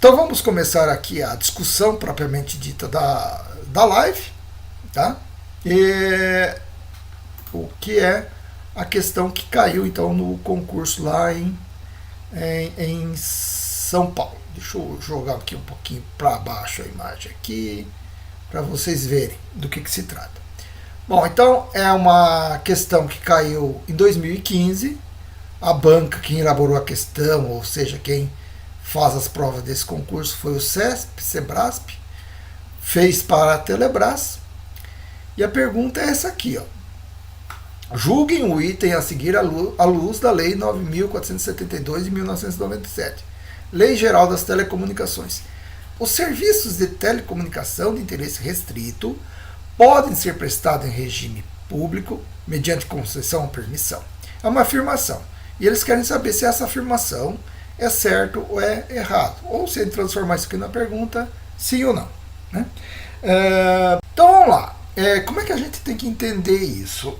Então vamos começar aqui a discussão propriamente dita da live, tá? E o que é a questão que caiu então no concurso lá em São Paulo. Deixa eu jogar aqui um pouquinho para baixo a imagem aqui, para vocês verem do que se trata. Bom, então é uma questão que caiu em 2015. A banca, quem elaborou a questão, ou seja, quem faz as provas desse concurso foi o Sebrasp, fez para a Telebrás. E a pergunta é essa aqui, ó. Julguem o item a seguir à luz da Lei 9.472 de 1997, Lei Geral das Telecomunicações. Os serviços de telecomunicação de interesse restrito podem ser prestados em regime público mediante concessão ou permissão. É uma afirmação. E eles querem saber se essa afirmação é certo ou é errado. Ou se ele transformar isso aqui na pergunta, sim ou não. Né? Então vamos lá. Como é que a gente tem que entender isso?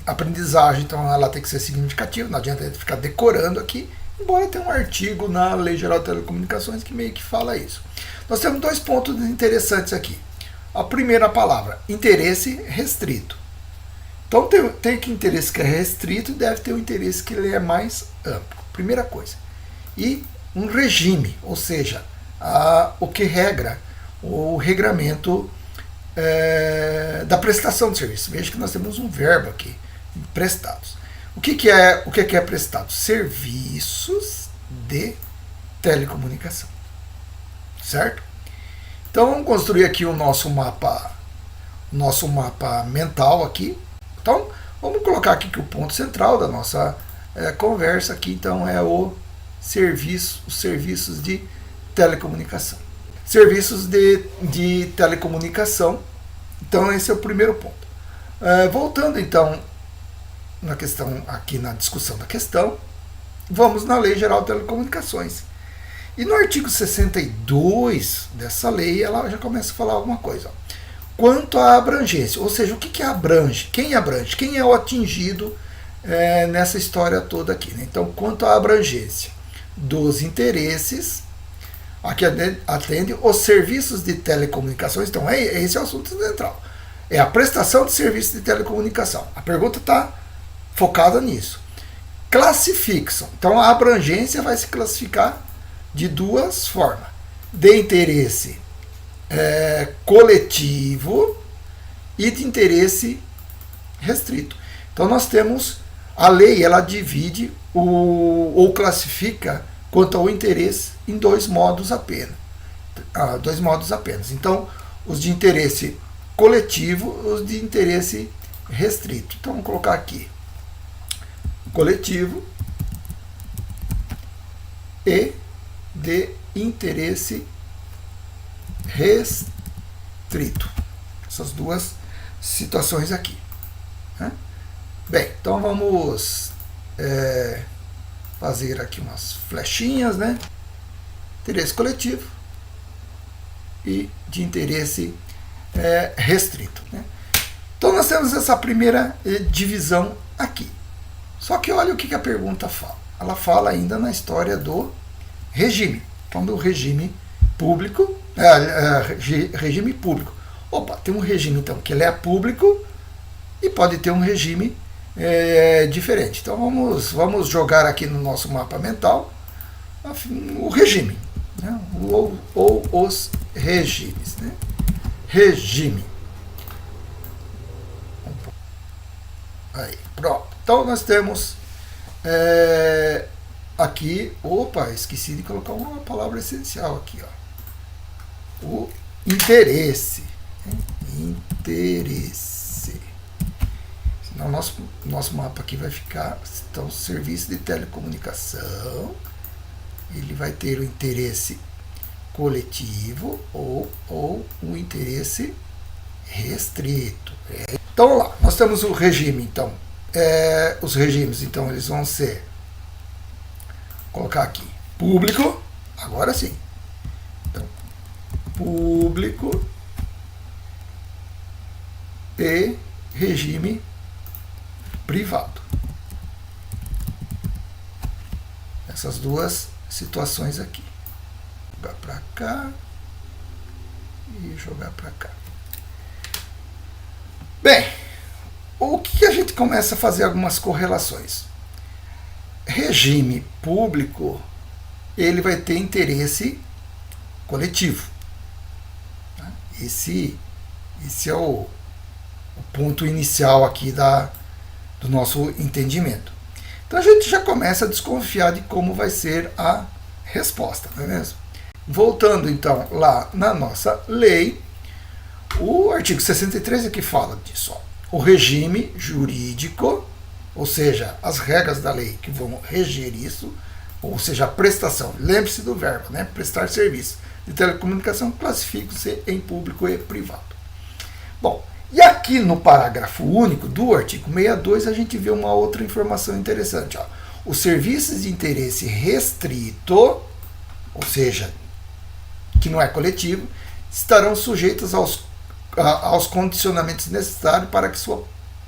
A aprendizagem, então, ela tem que ser significativa, não adianta a gente ficar decorando aqui, embora tenha um artigo na Lei Geral de Telecomunicações que meio que fala isso. Nós temos dois pontos interessantes aqui. A primeira palavra, interesse restrito. Então tem que interesse que é restrito e deve ter um interesse que ele é mais amplo. Primeira coisa. E um regime, ou seja, o que regra, o regramento da prestação de serviço. Veja que nós temos um verbo aqui, prestados. O que é prestado? Serviços de telecomunicação. Certo? Então vamos construir aqui o nosso mapa mental aqui. Então, vamos colocar aqui que o ponto central da nossa conversa aqui, então, é os serviços de telecomunicação. Serviços de telecomunicação, então esse é o primeiro ponto. Voltando, então, na questão, aqui na discussão da questão, vamos na Lei Geral de Telecomunicações. E no artigo 62 dessa lei, ela já começa a falar alguma coisa, ó. Quanto à abrangência, ou seja, o que abrange? Quem abrange? Quem é o atingido nessa história toda aqui? Né? Então, quanto à abrangência dos interesses, aqui atende os serviços de telecomunicações. Então, esse é o assunto central. É a prestação de serviços de telecomunicação. A pergunta está focada nisso. Classificam. Então, a abrangência vai se classificar de duas formas. De interesse coletivo e de interesse restrito. Então nós temos a lei, ela divide ou classifica quanto ao interesse em dois modos apenas. Então os de interesse coletivo, os de interesse restrito. Então vamos colocar aqui coletivo e de interesse restrito. Essas duas situações aqui. Né? Bem, então vamos fazer aqui umas flechinhas, né? Interesse coletivo e de interesse restrito. Né? Então nós temos essa primeira divisão aqui. Só que olha o que a pergunta fala. Ela fala ainda na história do regime. Então do regime público, regime público. Opa, tem um regime então que ele é público e pode ter um regime diferente. Então vamos jogar aqui no nosso mapa mental o regime, né? ou os regimes. Né? Regime. Aí, pronto. Então nós temos aqui, esqueci de colocar uma palavra essencial aqui, ó. O interesse. Né? Interesse. Senão nosso mapa aqui vai ficar, então, serviço de telecomunicação, ele vai ter o interesse coletivo ou o interesse restrito. Então vamos lá, nós temos o regime, então, os regimes, então, eles vão ser, colocar aqui, público, agora sim, então, público e regime privado. Essas duas situações aqui. Jogar para cá e jogar para cá. Bem, o que a gente começa a fazer algumas correlações? Regime público, ele vai ter interesse coletivo. Esse é o ponto inicial aqui do nosso entendimento. Então a gente já começa a desconfiar de como vai ser a resposta, não é mesmo? Voltando então lá na nossa lei, o artigo 63 é que fala disso. O regime jurídico, ou seja, as regras da lei que vão reger isso, ou seja, a prestação, lembre-se do verbo, né? Prestar serviço de telecomunicação, classificam-se em público e privado. Bom, e aqui no parágrafo único do artigo 62 a gente vê uma outra informação interessante. Ó. Os serviços de interesse restrito, ou seja, que não é coletivo, estarão sujeitos aos condicionamentos necessários para que sua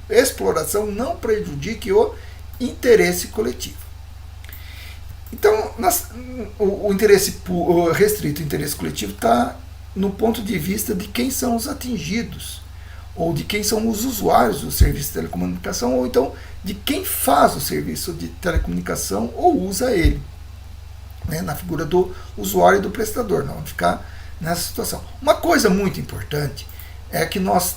exploração não prejudique o interesse coletivo. Então, o interesse restrito e o interesse coletivo está no ponto de vista de quem são os atingidos, ou de quem são os usuários do serviço de telecomunicação, ou então de quem faz o serviço de telecomunicação ou usa ele, né, na figura do usuário e do prestador. Nós vamos ficar nessa situação. Uma coisa muito importante é que nós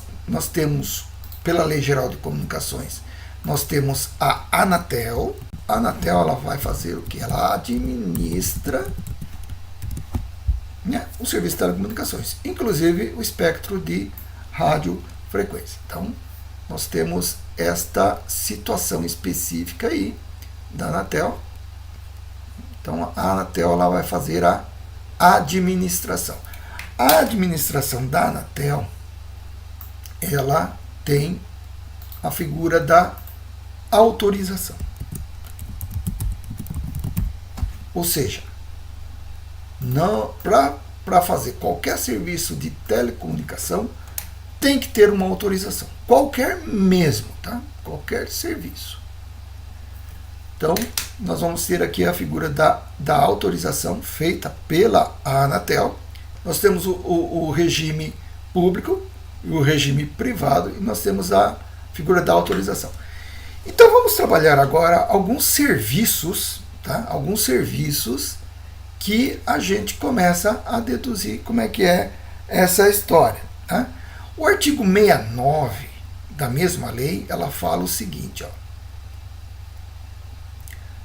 temos, pela Lei Geral de Comunicações, nós temos a Anatel. A Anatel ela vai fazer o que? Ela administra, né, o serviço de telecomunicações, inclusive o espectro de radiofrequência. Então, nós temos esta situação específica aí da Anatel. Então, a Anatel ela vai fazer a administração. A administração da Anatel, ela tem a figura da autorização. Ou seja, para fazer qualquer serviço de telecomunicação, tem que ter uma autorização. Qualquer mesmo, tá? Qualquer serviço. Então, nós vamos ter aqui a figura da autorização feita pela Anatel. Nós temos o regime público e o regime privado, e nós temos a figura da autorização. Então, vamos trabalhar agora alguns serviços, tá? Alguns serviços que a gente começa a deduzir como é que é essa história, tá? O artigo 69 da mesma lei, ela fala o seguinte, ó.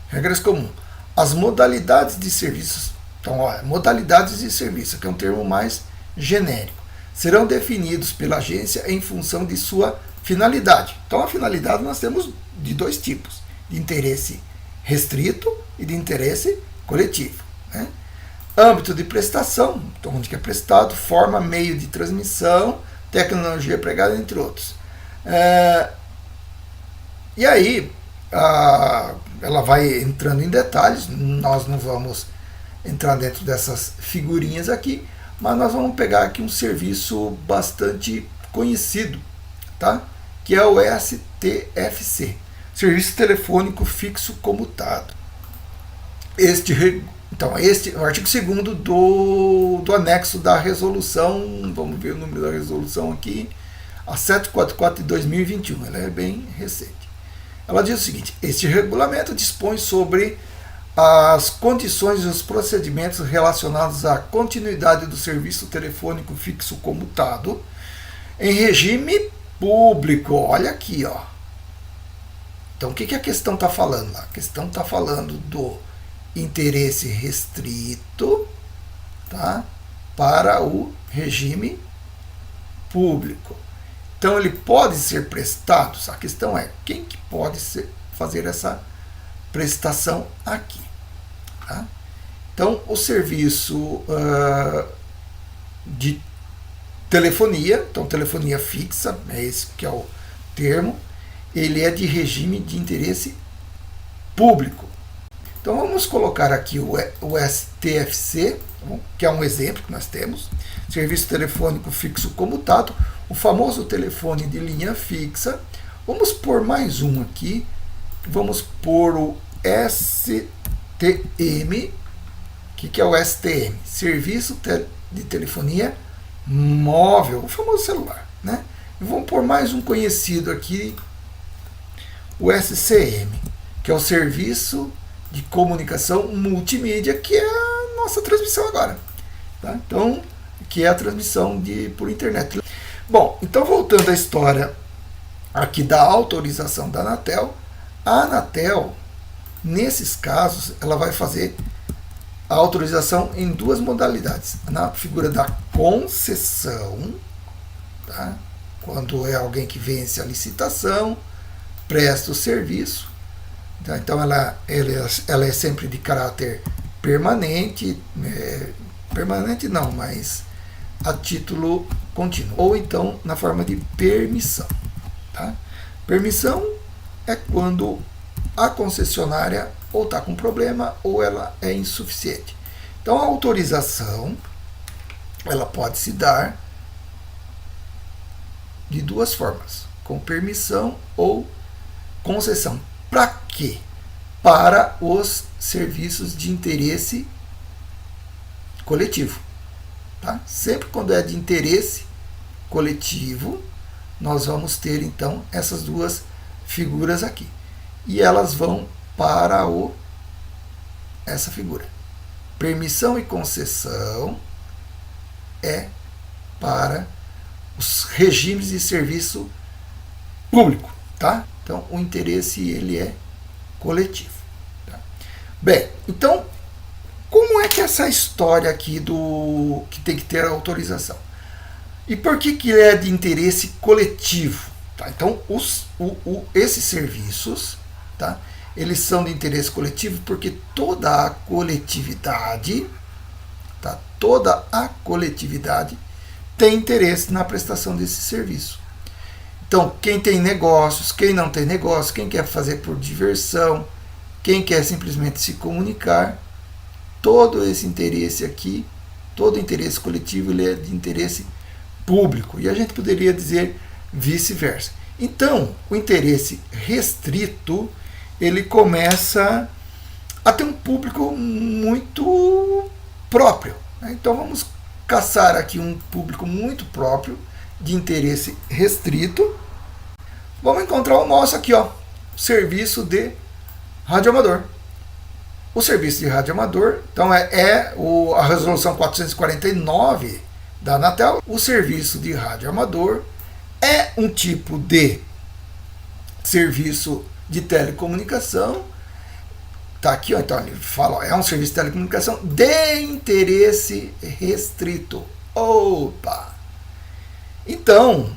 Regras comuns. As modalidades de serviços, então, ó, modalidades de serviço, que é um termo mais genérico, serão definidos pela agência em função de sua finalidade. Então, a finalidade nós temos de dois tipos, de interesse restrito e de interesse coletivo, né? Âmbito de prestação, então, onde que é prestado, forma, meio de transmissão, tecnologia empregada, entre outros. E aí, ela vai entrando em detalhes, nós não vamos entrar dentro dessas figurinhas aqui, mas nós vamos pegar aqui um serviço bastante conhecido, tá? Que é o STFC, Serviço Telefônico Fixo Comutado. Então, este é o artigo 2º do anexo da resolução, vamos ver o número da resolução aqui, a 744 de 2021, ela é bem recente. Ela diz o seguinte: este regulamento dispõe sobre as condições e os procedimentos relacionados à continuidade do serviço telefônico fixo comutado em regime público. Olha aqui, ó. Então, o que a questão está falando lá? A questão está falando do interesse restrito, tá, para o regime público. Então, ele pode ser prestado. A questão é quem que pode fazer essa prestação aqui. Tá? Então, o serviço de telefonia, então telefonia fixa, é esse que é o termo, ele é de regime de interesse público. Então, vamos colocar aqui o STFC, que é um exemplo que nós temos, Serviço Telefônico Fixo Comutado, o famoso telefone de linha fixa. Vamos pôr mais um aqui, vamos pôr o STM, que é o STM? Serviço de Telefonia Móvel, o famoso celular, né? E vamos pôr mais um conhecido aqui, o SCM, que é o Serviço de Comunicação Multimídia, que é a nossa transmissão agora. Tá? Então, que é a transmissão por internet. Bom, então voltando à história aqui da autorização da Anatel, a Anatel, nesses casos, ela vai fazer a autorização em duas modalidades. Na figura da concessão, tá? Quando é alguém que vence a licitação, presta o serviço. Tá? Então ela é sempre de caráter permanente, permanente não, mas a título contínuo. Ou então na forma de permissão. Tá? Permissão é quando a concessionária ou está com problema ou ela é insuficiente. Então a autorização ela pode se dar de duas formas, com permissão ou concessão. Para quê? Para os serviços de interesse coletivo. Tá? Sempre quando é de interesse coletivo, nós vamos ter então essas duas figuras aqui. E elas vão para essa figura. Permissão e concessão é para os regimes de serviço público, tá? Então o interesse ele é coletivo. Tá? Bem, então como é que essa história aqui do que tem que ter a autorização? E por que é de interesse coletivo? Tá? Então esses serviços, tá? Eles são de interesse coletivo porque toda a coletividade, tá? Toda a coletividade tem interesse na prestação desse serviço. Então, quem tem negócios, quem não tem negócio, quem quer fazer por diversão, quem quer simplesmente se comunicar, todo esse interesse aqui, todo interesse coletivo, ele é de interesse público. E a gente poderia dizer vice-versa. Então, o interesse restrito, ele começa a ter um público muito próprio. Né? Então, vamos caçar aqui um público muito próprio, de interesse restrito. Vamos encontrar o nosso aqui, ó, serviço de radioamador. O serviço de radioamador, então a resolução 449 da Anatel. O serviço de radioamador é um tipo de serviço de telecomunicação. Tá aqui, ó, então ele fala, ó, é um serviço de telecomunicação de interesse restrito. Opa! Então,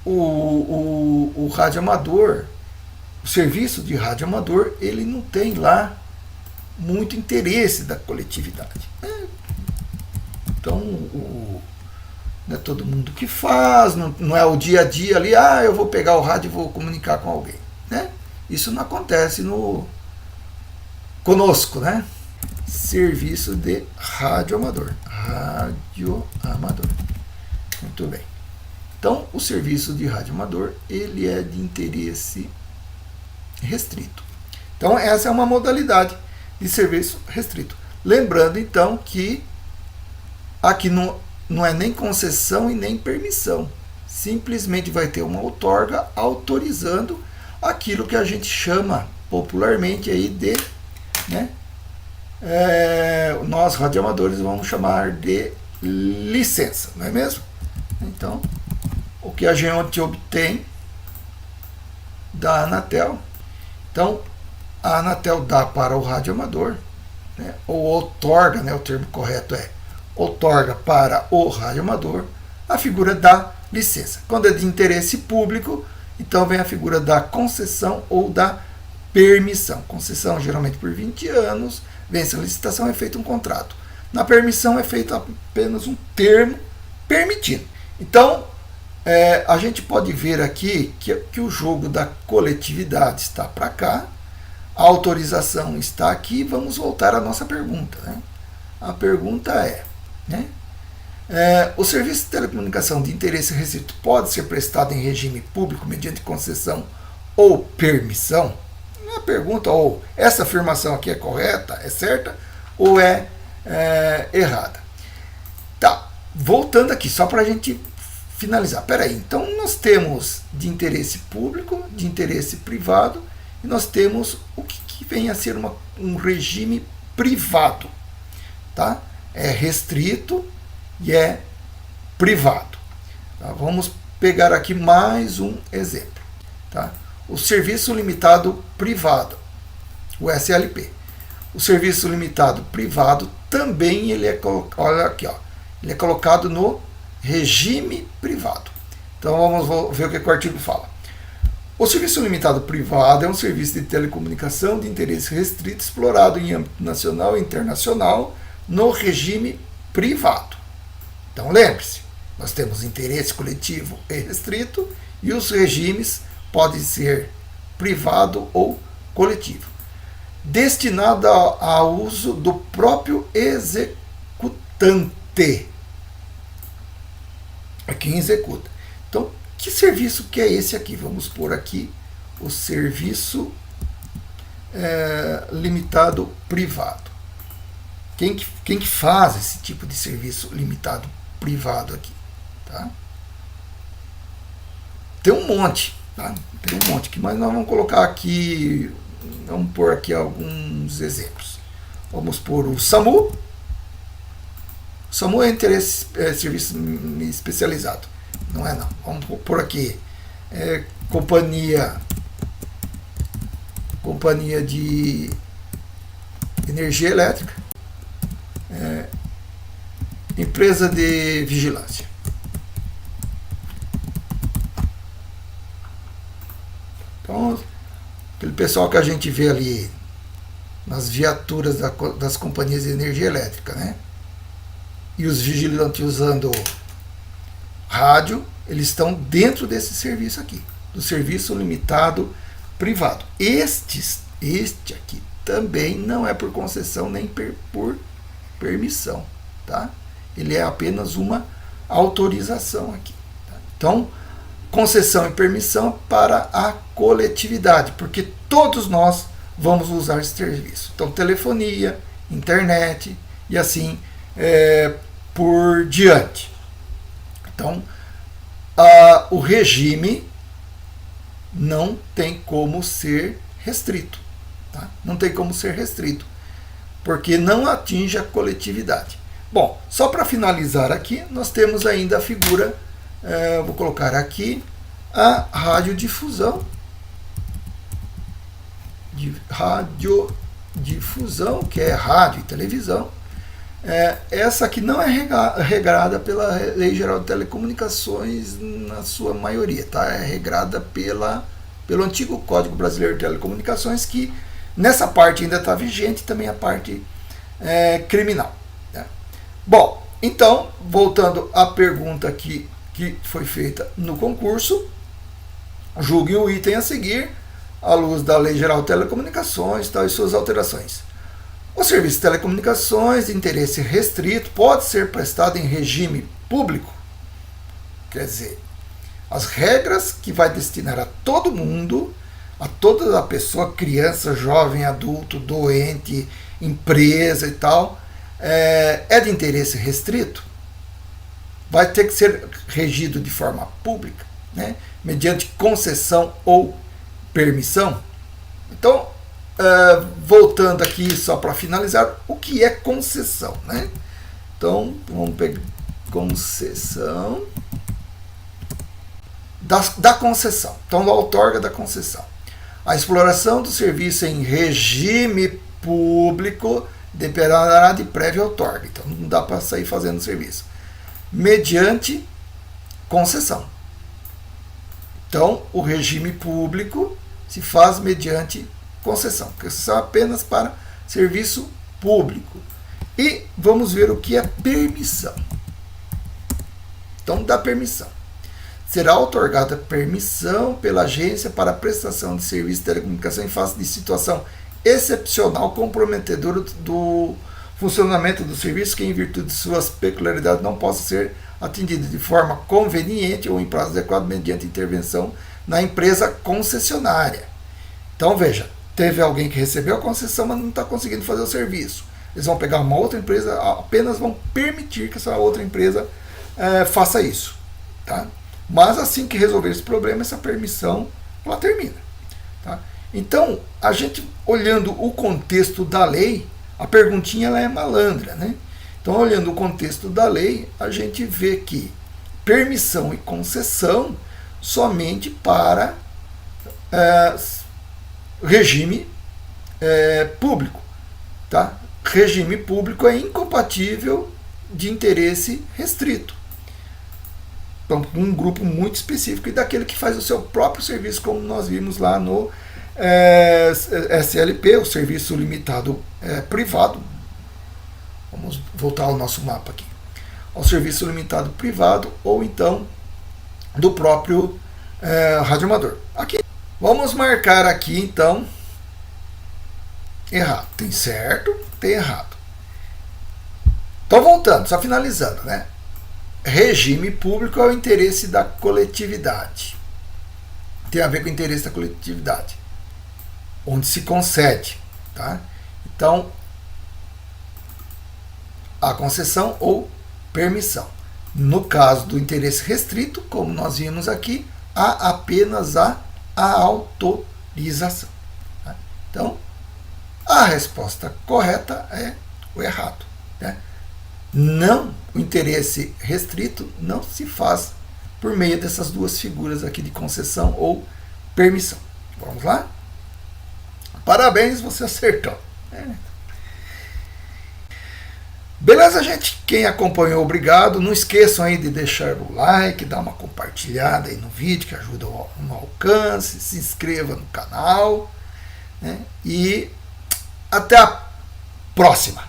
o radioamador, o serviço de radioamador, ele não tem lá muito interesse da coletividade. Né? Então, não é todo mundo que faz, não é o dia a dia ali, eu vou pegar o rádio e vou comunicar com alguém. Né? Isso não acontece conosco, né? Serviço de radioamador. Radioamador. Muito bem. Então, o serviço de radioamador, ele é de interesse restrito. Então, essa é uma modalidade de serviço restrito. Lembrando, então, que aqui não é nem concessão e nem permissão. Simplesmente vai ter uma outorga autorizando aquilo que a gente chama popularmente aí de, né, nós radioamadores vamos chamar de licença, não é mesmo? Então, o que a gente obtém da Anatel, então a Anatel dá para o radioamador, né, ou outorga, né, o termo correto é outorga para o radioamador a figura da licença. Quando é de interesse público, então vem a figura da concessão ou da permissão. Concessão geralmente por 20 anos, vence a licitação, é feito um contrato. Na permissão é feito apenas um termo permitindo. Então, a gente pode ver aqui que o jogo da coletividade está para cá, a autorização está aqui. Vamos voltar à nossa pergunta. Né? A pergunta né, o serviço de telecomunicação de interesse restrito pode ser prestado em regime público mediante concessão ou permissão? A pergunta, ou essa afirmação aqui é correta, é certa, ou errada. Tá, voltando aqui, só para a gente finalizar. Peraí, então nós temos de interesse público, de interesse privado, e nós temos o que vem a ser um regime privado. Tá? É restrito e é privado. Tá? Vamos pegar aqui mais um exemplo. Tá? O serviço limitado privado, o SLP. O serviço limitado privado também ele é, olha aqui, ó, ele é colocado no regime privado. Então vamos ver o que o artigo fala. O serviço limitado privado é um serviço de telecomunicação de interesse restrito explorado em âmbito nacional e internacional no regime privado. Então lembre-se, nós temos interesse coletivo e restrito e os regimes podem ser privado ou coletivo, destinado ao uso do próprio executante, é quem executa. Então, que serviço que é esse aqui? Vamos pôr aqui o serviço limitado privado. Quem que faz esse tipo de serviço limitado privado aqui? Tá? Tem um monte, tá? Tem um monte aqui, mas nós vamos colocar aqui, vamos pôr aqui alguns exemplos. Vamos pôr o SAMU. O SAMU é interesse, serviço especializado. Não é não. Vamos pôr aqui companhia de energia elétrica, empresa de vigilância. Então, aquele pessoal que a gente vê ali nas viaturas das companhias de energia elétrica, né? E os vigilantes usando rádio, eles estão dentro desse serviço aqui, do serviço limitado privado. Este aqui também não é por concessão nem por permissão, tá? Ele é apenas uma autorização aqui. Tá? Então, concessão e permissão para a coletividade, porque todos nós vamos usar esse serviço. Então, telefonia, internet e assim por diante. Então, o regime não tem como ser restrito. Tá? Não tem como ser restrito, porque não atinge a coletividade. Bom, só para finalizar aqui, nós temos ainda a figura, vou colocar aqui, a radiodifusão. Radiodifusão, que é rádio e televisão. Essa aqui não é regrada pela Lei Geral de Telecomunicações na sua maioria, tá? É regrada pelo antigo Código Brasileiro de Telecomunicações, que nessa parte ainda está vigente, também a parte criminal. Né? Bom, então, voltando à pergunta aqui que foi feita no concurso, julgue o item a seguir, à luz da Lei Geral de Telecomunicações e suas alterações. O serviço de telecomunicações de interesse restrito pode ser prestado em regime público. Quer dizer, as regras que vai destinar a todo mundo, a toda a pessoa, criança, jovem, adulto, doente, empresa e tal, é de interesse restrito, vai ter que ser regido de forma pública, né, mediante concessão ou permissão. Então, voltando aqui só para finalizar, o que é concessão, né? Então, vamos pegar concessão da concessão. Então, a outorga da concessão. A exploração do serviço em regime público dependerá de prévia outorga. Então, não dá para sair fazendo serviço. Mediante concessão. Então, o regime público se faz mediante concessão. Concessão apenas para serviço público. E vamos ver o que é permissão. Então, da permissão. Será outorgada permissão pela agência para a prestação de serviço de telecomunicação em face de situação excepcional comprometedora do funcionamento do serviço que, em virtude de suas peculiaridades, não possa ser atendido de forma conveniente ou em prazo adequado mediante intervenção na empresa concessionária. Então, veja, teve alguém que recebeu a concessão, mas não está conseguindo fazer o serviço. Eles vão pegar uma outra empresa, apenas vão permitir que essa outra empresa faça isso. Tá? Mas assim que resolver esse problema, essa permissão ela termina. Tá? Então, a gente olhando o contexto da lei, a perguntinha ela é malandra. Né? Então, olhando o contexto da lei, a gente vê que permissão e concessão somente para regime público. Tá? Regime público é incompatível de interesse restrito. Então, um grupo muito específico e daquele que faz o seu próprio serviço, como nós vimos lá no SLP, o Serviço Limitado Privado. Vamos voltar ao nosso mapa aqui. Ao Serviço Limitado Privado ou então do próprio radioamador. Aqui. Vamos marcar aqui então errado. Tem certo, tem errado. Então voltando, só finalizando, né? Regime público é o interesse da coletividade. Tem a ver com o interesse da coletividade. Onde se concede. Tá? Então, a concessão ou permissão. No caso do interesse restrito, como nós vimos aqui, há apenas a autorização. Tá? Então, a resposta correta é o errado. Né? Não, o interesse restrito não se faz por meio dessas duas figuras aqui de concessão ou permissão. Vamos lá? Parabéns, você acertou. Beleza, gente? Quem acompanhou, obrigado. Não esqueçam aí de deixar o like, dar uma compartilhada aí no vídeo, que ajuda no alcance. Se inscreva no canal. Né? E até a próxima.